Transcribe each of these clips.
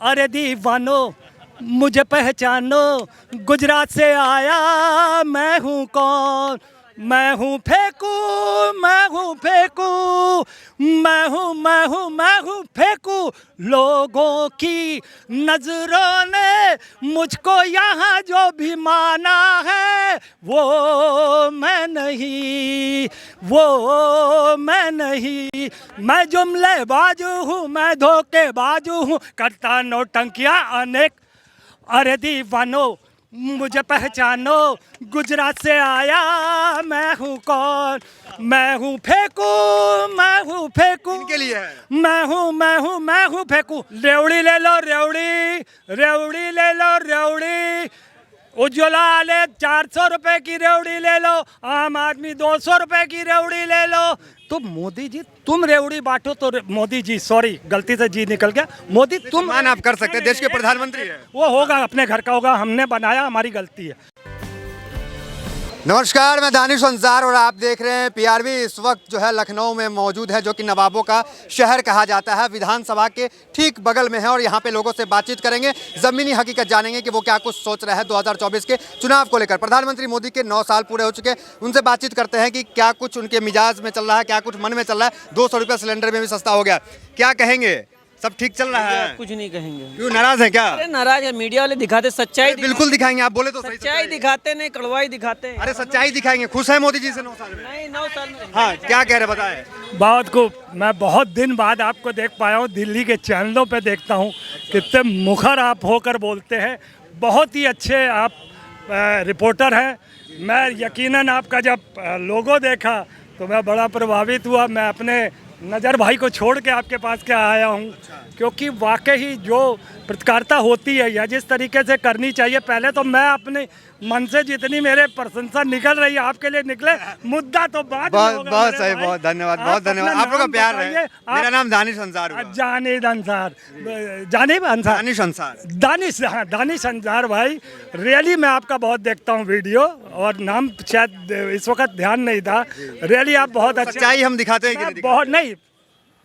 अरे दीवानो मुझे पहचानो, गुजरात से आया मैं हूँ कौन, मैं हूँ फेंकू, मैं हूँ फेंकू, मैं हूँ फेंकू। लोगों की नजरों ने मुझको यहाँ जो भी माना है वो मैं नहीं, वो मैं नहीं। मैं जुमलेबाज हूँ, मैं धोखेबाज हूँ, करता नौटंकियाँ अनेक। अरे दीवानो मुझे पहचानो, गुजरात से आया मैं हूँ कौन, मैं हूँ फेंकू, मैं हूँ फेंकू। इनके लिए है। मैं हूँ फेंकू। रेवड़ी ले लो रेवड़ी, रेवड़ी ले लो रेवड़ी। उज्ज्वला वाले 400 रुपए की रेवड़ी ले लो, आम आदमी 200 रुपए की रेवड़ी ले लो। तो मोदी जी तुम रेवड़ी बांटो तो मोदी जी, सॉरी गलती से जी निकल गया, मोदी तुम सम्मान आप कर सकते हैं, देश के प्रधानमंत्री हैं। वो होगा अपने घर का होगा, हमने बनाया, हमारी गलती है। नमस्कार, मैं दानिश अंसार और आप देख रहे हैं पीआरबी। इस वक्त जो है लखनऊ में मौजूद है, जो कि नवाबों का शहर कहा जाता है, विधानसभा के ठीक बगल में है। और यहाँ पे लोगों से बातचीत करेंगे, ज़मीनी हकीकत जानेंगे कि वो क्या कुछ सोच रहे हैं 2024 के चुनाव को लेकर। प्रधानमंत्री मोदी के 9 साल पूरे हो चुके, उनसे बातचीत करते हैं कि क्या कुछ उनके मिजाज में चल रहा है, क्या कुछ मन में चल रहा है। 200 रुपये सिलेंडर में भी सस्ता हो गया, क्या कहेंगे? सब ठीक चल रहा है? कुछ नहीं कहेंगे। क्यों नाराज है क्या? अरे नाराज है, मीडिया वाले दिखाते सच्चाई, बिल्कुल दिखाएंगे, आप बोले तो सही। सच्चाई दिखाते नहीं, कड़वाई दिखाते हैं। अरे सच्चाई दिखाएंगे। खुश है मोदी जी से 9 साल में? नहीं, 9 साल में। हाँ, क्या कह रहे बताए? बहुत खूब, मैं बहुत दिन बाद आपको देख पाया हूँ, दिल्ली के चैनलों पे देखता हूँ, कितने मुखर आप होकर बोलते हैं। बहुत ही अच्छे आप रिपोर्टर हैं। मैं यकीनन आपका जब लोगो देखा तो मैं बड़ा प्रभावित हुआ। मैं अपने नज़र भाई को छोड़ के आपके पास क्या आया हूँ, क्योंकि वाकई जो पत्रकारिता होती है या जिस तरीके से करनी चाहिए, पहले तो मैं अपने मन से जितनी मेरे प्रशंसा निकल रही है आपके लिए निकले, मुद्दा तो बाद में होगा। बहुत सही, बहुत धन्यवाद, बहुत धन्यवाद। आप लोग का प्यार है। मेरा नाम दानिश अंसार हुआ। जानिब अंसार, जानिब अंसार, दानिश अंसार, दानिश, हाँ दानिश अंसार भाई। रियली मैं आपका बहुत देखता हूँ वीडियो, और नाम शायद इस वक्त ध्यान नहीं था। रियली आप बहुत अच्छे, सच्चाई हम दिखाते हैं कि नहीं दिखाते? बहुत नहीं,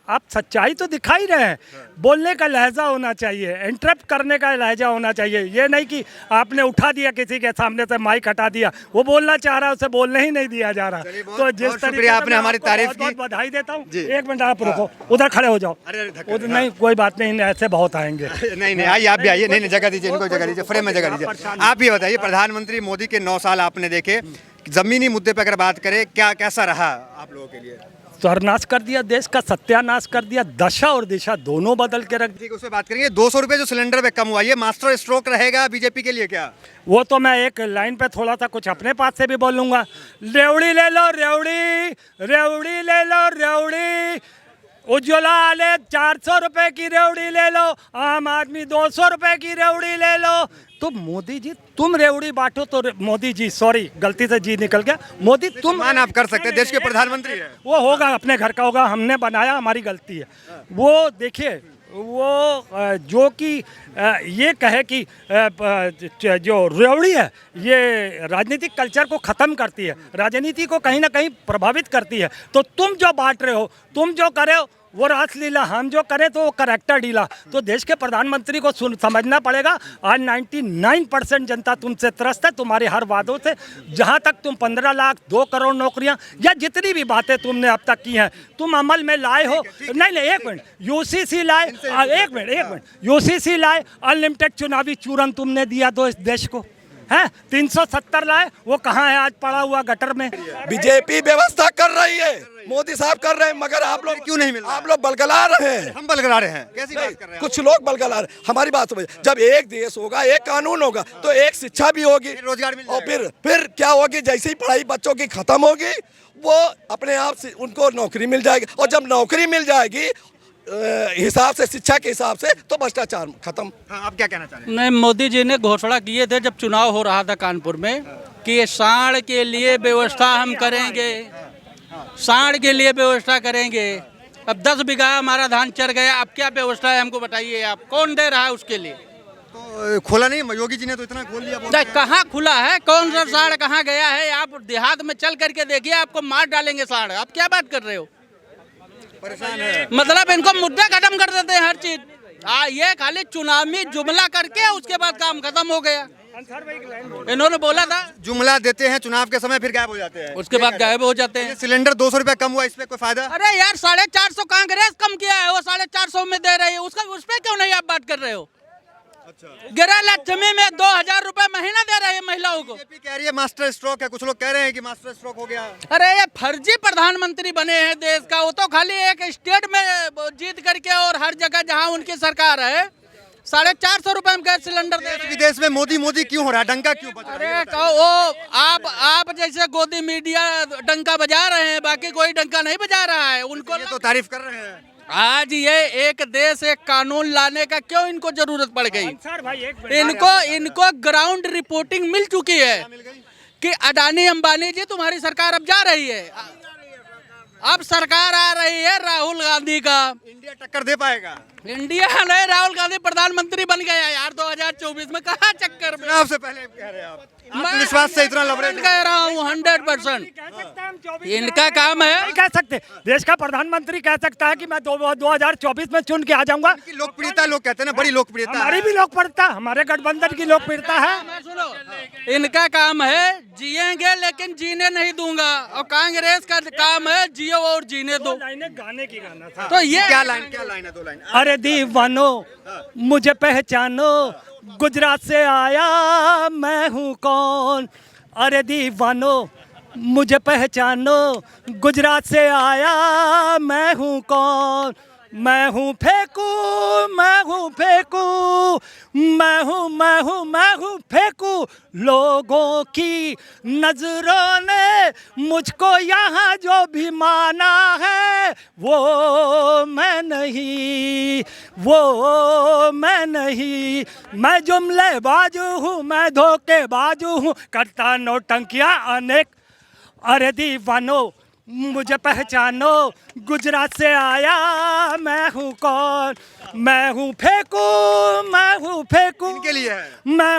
आप सच्चाई तो दिखा ही रहे हैं। बोलने का लहजा होना चाहिए, इंटरप्ट करने का लहजा होना चाहिए। ये नहीं कि आपने उठा दिया किसी के सामने से, माइक हटा दिया, वो बोलना चाह रहा है उसे बोलने ही नहीं दिया जा रहा। तो जिस तरीके आपने हमारी तारीफ की, बहुत बधाई देता हूँ। एक मिनट आप रुको, उधर खड़े हो जाओ। उधर नहीं, कोई बात नहीं, ऐसे बहुत आएंगे। नहीं नहीं, आइए आप भी आइए। नहीं, जगह दीजिए इनको, जगह दीजिए, फ्रेम में जगह दीजिए। आप ये बताइए, प्रधानमंत्री मोदी के 9 साल आपने देखे, जमीनी मुद्दे पर अगर बात करें, क्या कैसा रहा आप लोगों के लिए? सर्वनाश कर दिया, देश का सत्यानाश कर दिया, दशा और दिशा दोनों बदल के रख दी। ठीक है, उस पर बात करेंगे। 200 रुपये जो सिलेंडर पे कम हुआ, ये मास्टर स्ट्रोक रहेगा बीजेपी के लिए क्या? वो तो मैं एक लाइन पे थोड़ा सा कुछ अपने पास से भी बोलूँगा। रेवड़ी ले लो रेवड़ी, रेवड़ी ले लो रेवड़ी। उज्ज्वला वाले 400 रुपए की रेवड़ी ले लो, आम आदमी 200 रुपए की रेवड़ी ले लो। तो मोदी जी तुम रेवड़ी बांटो तो मोदी जी, सॉरी गलती से जी निकल गया, मोदी तुम सम्मान आप कर सकते हैं, देश के प्रधानमंत्री हैं। वो होगा अपने घर का होगा, हमने बनाया, हमारी गलती है। वो देखिए, वो जो कि ये कहे कि जो रेवड़ी है ये राजनीतिक कल्चर को ख़त्म करती है, राजनीति को कहीं ना कहीं प्रभावित करती है। तो तुम जो बांट रहे हो, तुम जो करे हो वो रासलीला, हम जो करें तो वो करेक्टर डीला। तो देश के प्रधानमंत्री को समझना पड़ेगा, आज 99% जनता तुमसे त्रस्त है, तुम्हारे हर वादों से। जहाँ तक तुम 15 लाख 2 करोड़ नौकरियाँ या जितनी भी बातें तुमने अब तक की हैं, तुम अमल में लाए हो। नहीं, एक मिनट, यूसीसी लाए, एक मिनट, यूसीसी लाए, अनलिमिटेड चुनावी चूरन तुमने दिया दो इस देश को, है 370 लाए, वो कहाँ है आज पड़ा हुआ गटर में। बीजेपी व्यवस्था कर रही है, मोदी साहब कर रहे हैं, मगर आप लोग क्यों नहीं मिल रहा? आप लोग बलगला रहे हैं। हम बलगला रहे हैं? कैसी बात कर रहे हैं? कुछ लोग बलगला रहे हैं। हमारी बात समझ, जब एक देश होगा, एक कानून होगा, तो एक शिक्षा भी होगी, रोजगार मिल और फिर क्या होगी, जैसे ही पढ़ाई बच्चों की खत्म होगी, वो अपने आप से उनको नौकरी मिल जाएगी। और जब नौकरी मिल जाएगी हिसाब से, शिक्षा के हिसाब से, तो भ्रष्टाचार खत्म। हाँ, आप क्या कहना चाह रहे हैं? नहीं, मोदी जी ने घोषणा किए थे जब चुनाव हो रहा था कानपुर में कि सांड के लिए व्यवस्था हम करेंगे, सांड के लिए व्यवस्था करेंगे। अब 10 बीघा हमारा धान चर गया, अब क्या व्यवस्था है हमको बताइए, आप कौन दे रहा है उसके लिए? तो खोला नहीं, योगी जी ने तो इतना खोल दिया। कहाँ खुला है, कौन सा सांड कहाँ गया है? आप देहात में चल करके देखिए, आपको मार डालेंगे सांड। आप क्या बात कर रहे हो? परेशान है मतलब इनको मुद्दा खत्म कर देते हैं हर चीज। ये खाली चुनावी जुमला करके उसके बाद काम खत्म हो गया। इन्होंने बोला था जुमला देते हैं चुनाव के समय, फिर गायब हो जाते हैं। उसके बाद गायब हो जाते हैं। सिलेंडर 200 रुपए कम हुआ, इसमें कोई फायदा? अरे यार 450 कांग्रेस कम किया है, वो 450 में दे रही है, उसका उस पर क्यों नहीं आप बात कर रहे हो? गृह लक्ष्मी में 2000 रुपए महीना दे रहे हैं महिलाओं को। बीजेपी कह रही है मास्टर स्ट्रोक है, कुछ लोग कह रहे हैं कि मास्टर स्ट्रोक हो गया। अरे ये फर्जी प्रधानमंत्री बने हैं देश का, वो तो खाली एक स्टेट में जीत करके और हर जगह जहां उनकी सरकार है 450 रुपए में गैस सिलेंडर दे रहे हैं। विदेश में मोदी मोदी क्यों हो रहा है, डंका क्यों बज रहा है? अरे तो वो आप जैसे गोदी मीडिया डंका बजा रहे हैं, बाकी कोई डंका नहीं बजा रहा है। उनको ये तो तारीफ कर रहे हैं। आज ये एक देश एक कानून लाने का क्यों इनको जरूरत पड़ गई? इनको ग्राउंड रिपोर्टिंग मिल चुकी है कि अडानी अंबानी जी तुम्हारी सरकार अब जा रही है, अब सरकार आ रही है राहुल गांधी का। इंडिया टक्कर दे पाएगा? इंडिया नहीं, राहुल गांधी प्रधानमंत्री बन गया यार 2024 में, कहाँ चक्कर में? चुनाव से पहले कह रहे हैं आप, आत्मविश्वास से इतना लवरेज कह रहा हूँ 100%। इनका काम है, नहीं कह सकते, देश का प्रधानमंत्री कह सकता है कि मैं 2024 में चुन के आ जाऊंगा। लोकप्रियता लोग कहते हैं ना, बड़ी लोकप्रियता हमारी भी लोकप्रियता, हमारे गठबंधन की लोकप्रियता है। सुनो, इनका काम है जिएंगे लेकिन जीने नहीं दूंगा, और कांग्रेस का काम है जियो और जीने दो। गाने की गाना था तो ये क्या लाइन है? 2 लाइन। अरे दीवानो मुझे पहचानो, गुजरात से आया मैं हूँ कौन। अरे दीवानो मुझे पहचानो, गुजरात से आया मैं हूँ कौन। मैं हूँ फेंकू, मैं हूँ फेंकू, मैं हूँ फेंकू, लोगों की नजरों ने मुझको यहाँ जो भी माना है वो मैं नहीं, वो मैं नहीं। मैं जुमलेबाज हूँ, मैं धोखेबाज हूँ, करता नौटंकियाँ अनेक। अरे दीवानो मुझे पहचानो, गुजरात से आया मैं हूँ कौन। मैं हूँ फेंकू, मैं हूँ फेंकू, इनके लिए है। मैं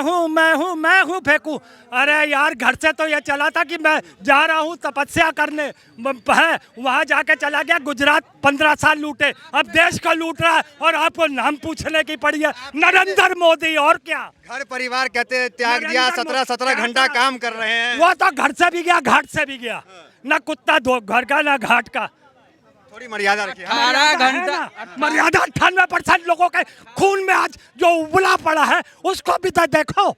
हूँ फेंकू। अरे यार घर से तो ये चला था कि मैं जा रहा हूँ तपस्या करने है, वहाँ जाके चला गया गुजरात, 15 साल लूटे, अब देश का लूट रहा है और आपको नाम पूछने की पड़ी है, नरेंद्र मोदी। और क्या घर परिवार कहते हैं त्याग दिया, 17 घंटा काम कर रहे हैं। वो तो घर से भी गया, घाट से भी गया, ना कुत्ता दो घर का ना घाट का। थोड़ी मर्यादा रखिए। 18 घंटा मर्यादा 98% लोगों के खून में आज जो उबला पड़ा है उसको भी तो देखो,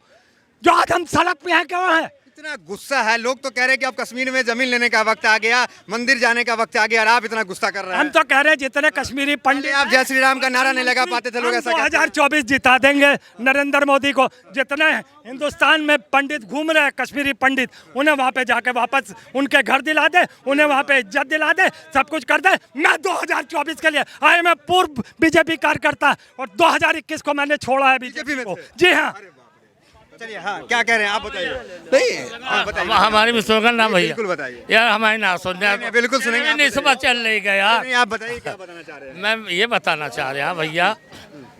जो आज हम सड़क पे हैं क्यों है? इतना गुस्सा है, लोग तो कह रहे हैं कि अब कश्मीर में जमीन लेने का वक्त आ गया, मंदिर जाने का वक्त आ गया, और आप इतना गुस्सा कर रहे हैं। हम तो कह रहे हैं जितने कश्मीरी पंडित, आप जय श्री राम का नारा नहीं लगा पाते थे, लोग ऐसा कहते हैं। 2024 जिता देंगे नरेंद्र मोदी को। जितने हिंदुस्तान में पंडित घूम रहे हैं कश्मीरी पंडित, उन्हें वहाँ पे जाके वापस उनके घर दिला दे, उन्हें वहाँ पे इज्जत दिला दे, सब कुछ कर दे। मैं 2024 के लिए आए, मैं पूर्व बीजेपी कार्यकर्ता और 2021 को मैंने छोड़ा है बीजेपी को। जी हाँ। चलिए हाँ, क्या कह रहे हैं आप बताइए। नहीं हाँ, बताइए। हमारी भी स्लोगन ना भैया, बिल्कुल बताइए यार हमारी ना सुनने। नहीं, बिल्कुल सुनेंगे, आप नहीं सुबह चल रही है यार। नहीं, आप बताइए क्या बताना चाह रहे हैं। मैं ये बताना चाह रहा भैया,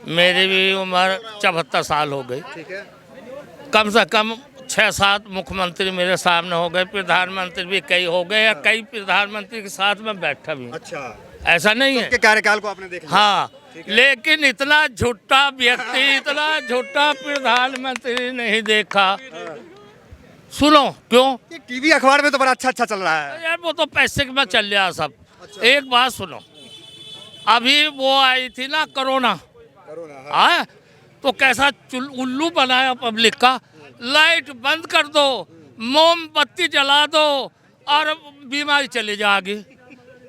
मेरी भी उम्र 74 साल हो गई। ठीक है। कम से कम 6-7 मुख्यमंत्री मेरे सामने हो गए, प्रधानमंत्री भी कई हो गए, या कई प्रधानमंत्री के साथ में बैठा भी। अच्छा, ऐसा नहीं है। के कार्यकाल को आपने देखा? हाँ, लेकिन इतना झूठा व्यक्ति, इतना झूठा प्रधानमंत्री नहीं देखा। सुनो क्यों? टीवी अखबार में तो बड़ा अच्छा चल रहा है यार, वो तो पैसे में चल रहा सब। एक बात सुनो, अभी वो आई थी ना कोरोना, हाँ, तो कैसा उल्लू बनाया पब्लिक का। लाइट बंद कर दो, मोमबत्ती जला दो और बीमारी चली जाएगी।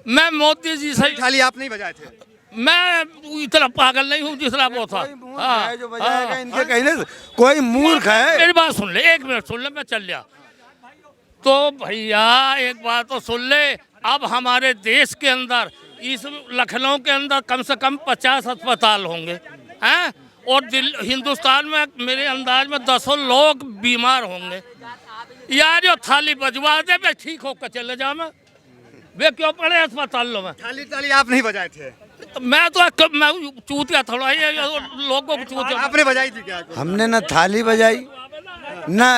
मैं मोदी जी से खाली आप नहीं बजाए थे? मैं इतना पागल नहीं हूँ जितना वो था। हाँ, जो बजाएगा इनके कहने से कोई मूर्ख है। मेरी बात सुन ले, 1 मिनट सुन ले, मैं चल गया। तो भैया एक बात तो सुन ले, अब हमारे देश के अंदर, इस लखनऊ के अंदर कम से कम 50 अस्पताल होंगे, हैं, और हिंदुस्तान में मेरे अंदाज में 10 लोग बीमार होंगे। यार जो थाली बजवा दे, मैं ठीक होकर चले जाऊँ। वे क्यों पड़े अस्पतालों में? थाली आप नहीं बजाए थे? मैं तो मैं चूतिया थोड़ा ही लोगों को चूतिया। आपने बजाई थी क्या? हमने ना थाली बजाई, ना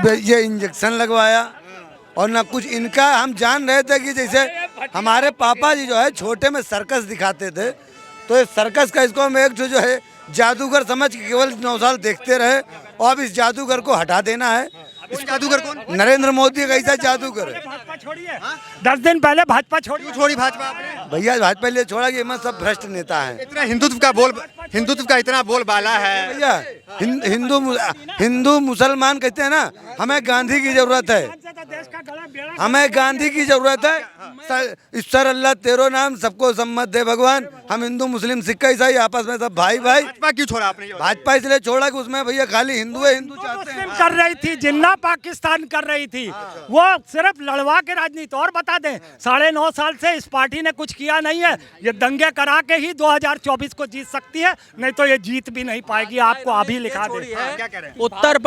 ये इंजेक्शन लगवाया, और ना कुछ इनका। हम जान रहे थे कि जैसे हमारे पापा जी जो है छोटे में सर्कस दिखाते थे, तो इस सर्कस का इसको हम एक जो है जादूगर समझ के केवल 9 साल देखते रहे और अब इस जादूगर को हटा देना है। इस जादूगर कौन? नरेंद्र मोदी का ऐसा जादूगर है। भाजपा छोड़िए, 10 दिन पहले भाजपा छोड़ी। क्यों छोड़ी भाजपा आपने? भैया भाजपा लिए छोड़ा कि हम सब भ्रष्ट नेता हैं। इतना हिंदुत्व का इतना बोलबाला है। भैया हिंदू मुसलमान कहते हैं ना, हमें गांधी की जरूरत है, देश का गला बेड़ा हमें गांधी की जरूरत है। ईश्वर अल्लाह तेरो नाम सबको सम्मत दे भगवान। हम हिंदू मुस्लिम सिख ईसाई आपस में सब भाई भाई। भाजपा क्यों छोड़ा आपने? ये बताइए। भाजपा इसलिए छोड़ा कि उसमें भैया खाली हिंदू है, हिंदू चाहते हैं। मुस्लिम कर रही थी, जिन्ना पाकिस्तान कर रही थी, वो सिर्फ लड़वा के राजनीति। और बता दें, 9.5 साल से इस पार्टी ने कुछ किया नहीं है। ये दंगे करा के ही 2024 को जीत सकती है, नहीं तो ये जीत भी नहीं पाएगी। आपको अभी लिखा दे। क्या कह रहे हैं? उत्तर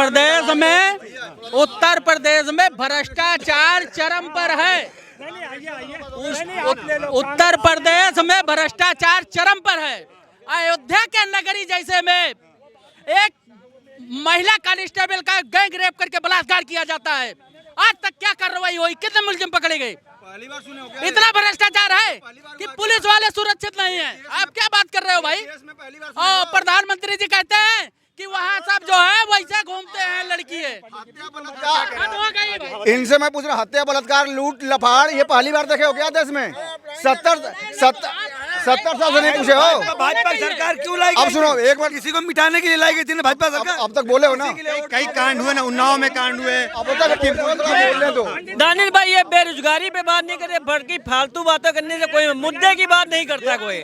प्रदेश में भ्रष्टाचार चरम पर है। उत्तर प्रदेश में भ्रष्टाचार चरम पर है। अयोध्या के नगरी जैसे में एक महिला कांस्टेबल का गैंग रेप करके बलात्कार किया जाता है। आज तक क्या कार्रवाई हुई? कितने मुलजिम पकड़े गए? इतना भ्रष्टाचार है कि पुलिस वाले सुरक्षित नहीं है। आप क्या बात कर रहे हो भाई? और प्रधानमंत्री जी कहते हैं कि वहाँ सब जो है वैसे घूमते हैं, लड़की है। इनसे मैं पूछ रहा हूँ, हत्या बलात्कार लूट लफाड़ ये पहली बार देखे हो क्या देश में? 70 साल से नहीं पूछे हो। भाजपा सरकार क्यों लाई? अब सुनो, एक बार किसी को मिटाने के लिए लाई गई थी ना भाजपा सरकार। अब तक बोले हो ना, कई कांड हुए ना, उन्नाव में कांड हुए। अब तक बोलने दो। दानिश भाई, ये बेरोजगारी पे बात नहीं करे, भड़की फालतू बातें करने से कोई मुद्दे की बात नहीं करता कोई।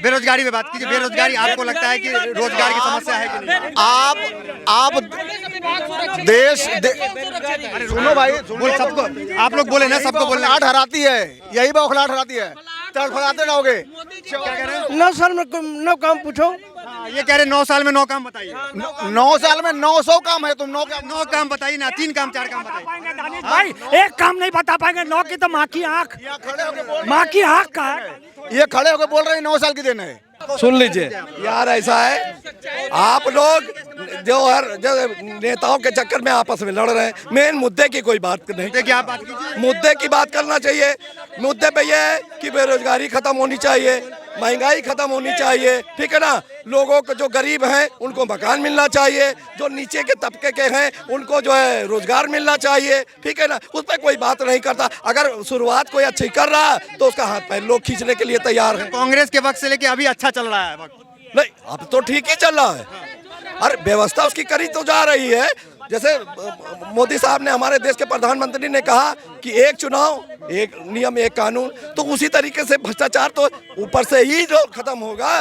बेरोजगारी पे बात कीजिए। बेरोजगारी आपको लगता है कि रोजगार की समस्या है कि नहीं? आप देश सुनो भाई, बोल सबको, आप लोग बोले ना, सबको बोलना। बौखलाहट हराती है, यही बौखलाहट हराती है। तड़फड़ाते रहोगे। क्या कह रहे हैं? 9 साल में 9 काम पूछो। ये कह रहे 9 साल में 9 काम बताइए। 9 साल में 900 काम है। तुम 9 काम बताइए ना, 3 काम 4 काम बताइए। दानिश भाई, एक काम नहीं बता पाएंगे। 9 की तो माँ की आँख, माँ की आँख का है। ये खड़े होकर बोल रहे हैं 9 साल की देन है। सुन लीजिए यार, ऐसा है आप लोग जो नेताओं के चक्कर में आपस में लड़ रहे हैं। मेन मुद्दे की कोई बात नहीं। देखिए, आप बात कीजिए। मुद्दे की बात करना चाहिए। मुद्दे पे ये है कि बेरोजगारी खत्म होनी चाहिए, महंगाई खत्म होनी चाहिए, ठीक है ना। लोगों को जो गरीब हैं उनको मकान मिलना चाहिए, जो नीचे के तबके के हैं उनको जो है रोजगार मिलना चाहिए, ठीक है ना। उस पर कोई बात नहीं करता। अगर शुरुआत कोई अच्छी कर रहा है तो उसका हाथ पैर लोग खींचने के लिए तैयार हैं। कांग्रेस के वक्त से लेके अभी अच्छा चल रहा है वक्त। नहीं, अब तो ठीक ही चल रहा है। अरे व्यवस्था उसकी करी तो जा रही है। जैसे मोदी साहब ने, हमारे देश के प्रधानमंत्री ने कहा कि एक चुनाव एक नियम एक कानून, तो उसी तरीके से भ्रष्टाचार तो ऊपर से ही जो खत्म होगा,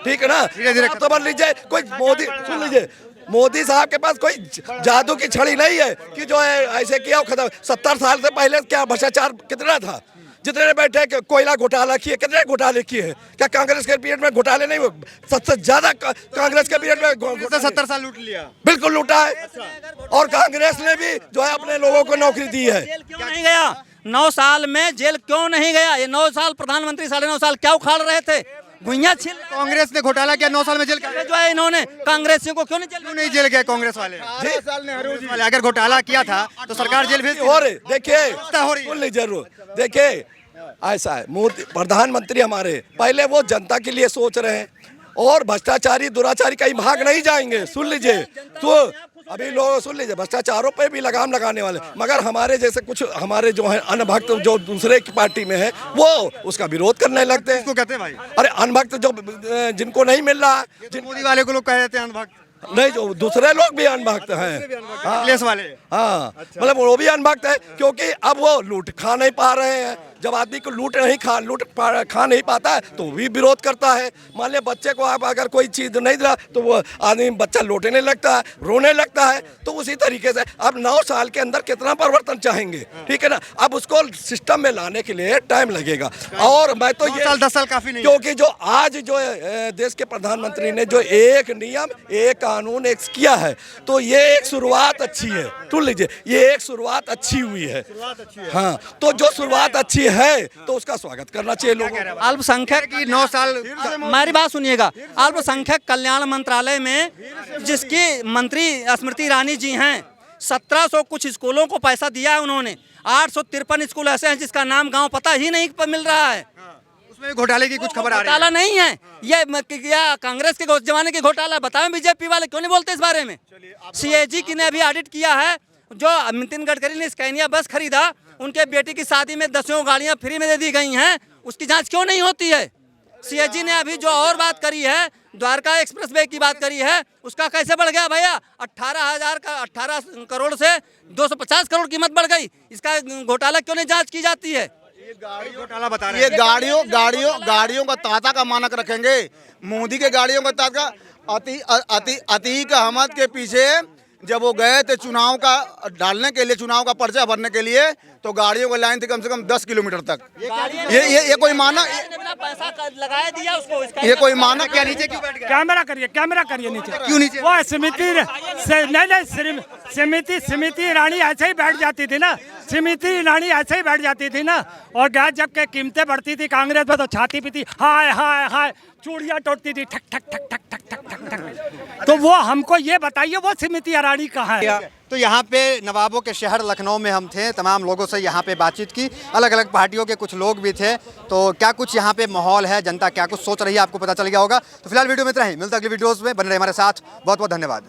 ठीक है ना। धीरे-धीरे तो मान लीजिए कोई मोदी, सुन लीजिए, मोदी साहब के पास कोई जादू की छड़ी नहीं है कि जो है ऐसे किया खत्म। 70 साल से पहले क्या भ्रष्टाचार कितना था? जितने बैठे कोयला घोटाला किए, कितने घोटाले किए हैं? क्या कांग्रेस के पीरियड में घोटाले नहीं हुए? सबसे ज्यादा कांग्रेस के पीरियड में 70 साल लूट लिया। बिल्कुल लूटा है। और कांग्रेस ने भी जो है अपने लोगों को नौकरी दी है। क्यों नहीं गया 9 साल में जेल? क्यों नहीं गया? ये 9 साल प्रधानमंत्री 9.5 साल क्या उखाड़ रहे थे? गुइया छिल। कांग्रेस ने घोटाला किया, 9 साल में जेल का। जो है इन्होंने कांग्रेसियों को क्यों नहीं जेल? क्यों नहीं जेल गए कांग्रेस वाले? 18 साल नेहरू वाले अगर घोटाला किया था तो सरकार जेल भेज हो रही, देखिए हो रही है। सुन लीजिए जरूर, देखिए ऐसा है, मोदी प्रधानमंत्री हमारे पहले वो जनता के लिए सोच रहे हैं और भ्रष्टाचारी दुराचारी कहीं भाग नहीं जाएंगे। सुन लीजिए, तो अभी लोग सुन लीजिए, भ्रष्टाचारों पे भी लगाम लगाने वाले, मगर हमारे जैसे कुछ हमारे जो है अनभक्त जो दूसरे की पार्टी में है वो उसका विरोध करने लगते हैं। इसको कहते हैं भाई। अरे अनभक्त जो जिनको नहीं मिल रहा, मोदी वाले को लोग कह देते हैं अनभक्त। नहीं, जो दूसरे लोग भी अनभक्त हैं, अखिलेश वाले। हाँ, मतलब वो भी अनभक्त है क्योंकि अब वो लूट खा नहीं पा रहे हैं। जब आदमी को लूट खा नहीं पाता है तो वो भी विरोध करता है। मान लिया बच्चे को आप अगर कोई चीज़ नहीं दिला तो वो आदमी बच्चा लौटने लगता है, रोने लगता है। तो उसी तरीके से अब 9 साल के अंदर कितना परिवर्तन चाहेंगे, ठीक है ना। अब उसको सिस्टम में लाने के लिए टाइम लगेगा। और मैं तो 9 साल 10 साल काफी नहीं, क्योंकि जो आज जो देश के प्रधानमंत्री ने जो एक नियम एक कानून एक किया है, तो ये एक शुरुआत अच्छी है। सुन लीजिए, ये एक शुरुआत अच्छी हुई है। हाँ, तो जो शुरुआत अच्छी है तो उसका स्वागत करना चाहिए लोगों को। अल्पसंख्यक कि 9 साल हमारी बात सुनिएगा। अल्पसंख्यक कल्याण मंत्रालय में जिसकी मंत्री स्मृति ईरानी जी हैं, 1700 कुछ स्कूलों को पैसा दिया है उन्होंने। 853 स्कूल ऐसे हैं जिसका नाम गांव पता ही नहीं मिल रहा है। उसमें घोटाले की कुछ खबर आ रही घोटाला है। नहीं है ये कांग्रेस के जमाने के घोटाला। बताएं बीजेपी वाले क्यों नहीं बोलते इस बारे में। सीएजी की ने अभी ऑडिट किया है, जो नितिन गडकरी ने स्कैनिया बस खरीदा, उनके बेटी की शादी में 10 गाड़ियां फ्री में दे दी गई हैं, उसकी जांच क्यों नहीं होती है। सीएजी ने अभी जो और बात करी है, द्वारका एक्सप्रेसवे की बात करी है, उसका कैसे बढ़ गया भैया? 18 करोड़ से 250 करोड़ कीमत बढ़ गई। इसका घोटाला क्यों नहीं जांच की जाती है? घोटाला बता रहे ये हैं। गाड़ियों का ताता का मानक रखेंगे। मोदी के गाड़ियों का ताता अतीक अहमद के पीछे जब वो गए थे चुनाव का डालने के लिए, चुनाव का पर्चा भरने के लिए, तो गाड़ियों की लाइन थी कम से कम 10 किलोमीटर तक। ये कोई मानक, पैसा लगाया दिया उसको। ये कोई मानक क्या नीचे क्यों बैठ गया? कैमरा करिए नीचे। क्यों नीचे? वो समिति ईरानी ऐसे ही बैठ जाती थी ना, समिति ईरानी ऐसे ही बैठ जाती थी ना। और गैस जब के कीमतें बढ़ती थी कांग्रेस में तो छाती पीती, हाय हाय हाय, चूड़ियां टूटती थी, ठक ठक ठक ठक ठक ठक ठक ठक। तो वो हमको ये बताइए वो समिति ईरानी कहाँ है? तो यहाँ पे नवाबों के शहर लखनऊ में हम थे, तमाम लोगों से यहाँ पे बातचीत की, अलग अलग पार्टियों के कुछ लोग भी थे। तो क्या कुछ यहाँ पे माहौल है, जनता क्या कुछ सोच रही है, आपको पता चल गया होगा। तो फिलहाल वीडियो में इतना ही, मिलता अगली वीडियोस में, बने रहे हमारे साथ। बहुत बहुत धन्यवाद।